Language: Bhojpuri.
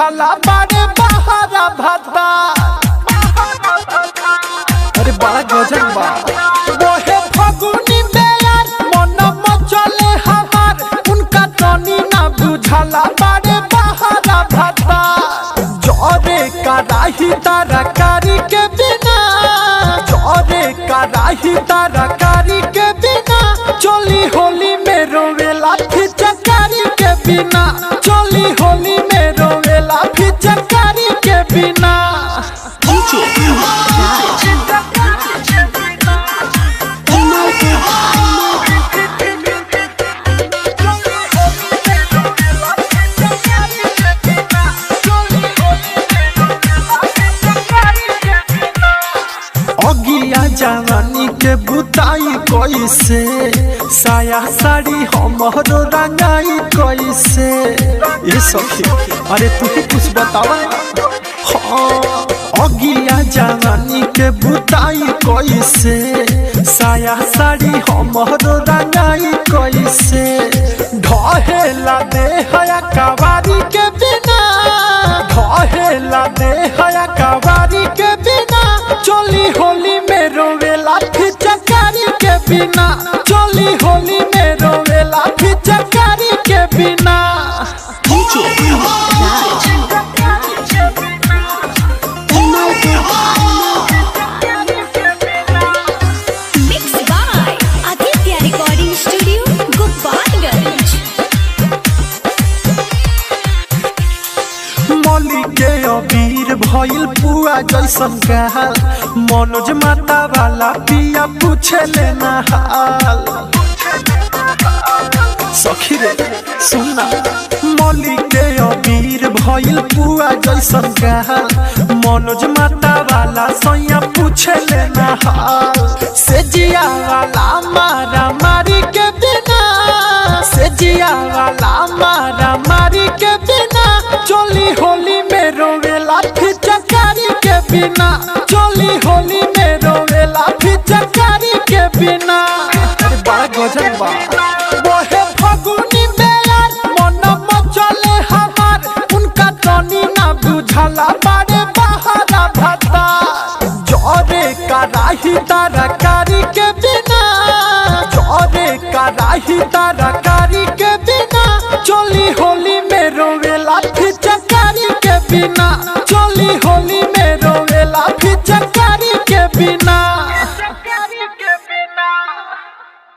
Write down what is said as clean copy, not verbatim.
बुझाला बारे बहारा भाता। अरे बड़ा गजब बा ओहे फगुनी बेयार मन मचले हमार उनका तनी ना बुझाला बारे बहारा भाता। जोरे कराही तरकारी के बिना जोरे कराही तरकारी के बिना चोली होली में रोवेला फिचकारी के बिना चोली होली में रोवेला फिचकारी के बिना। अगिया जवानी के बुताई कैसे साया साड़ी हमरो रंगाई कैसे ये सखी अरे तू ही कुछ बतावा। हाँ अगिया जवानी के बुताई कैसे साया साड़ी हमरो रंगाई कैसे ढहेला दे हया कवारी के बिना ढहेला दे हया कवारी के बिना चोली होली में रोवेला फिचकारी के बिना चोली होली में रोवेला फिचकारी के बिना। Mixed by Aditya Recording Studio, Gopalganj। मौली के अबीर भइल पुआ जैसन गाल मनोज माता वाला पिया पूछे लेना हाल। सखी रे सुनना मौली के अबीर भइल पुआ जैसन गाल मनोज माता वाला सैया पूछे लेना हाल। से जिया वाला मारा मारी के बिना से जिया वाला मारा मारी के बिना चोली होली में रोवेला फिचकारी के बिना चोली होली में रोवेला फिचकारी के बिना। अरे बड़ा गजब बा ओहे फगुनी बेयार मन मचले हमार उनका तनी ना बुझाला बारे बहारा भाता। जोरे कराही तरकारी के बिना जोरे कराही तरकारी के बिना चोली होली में रोवेला फिचकारी के बिना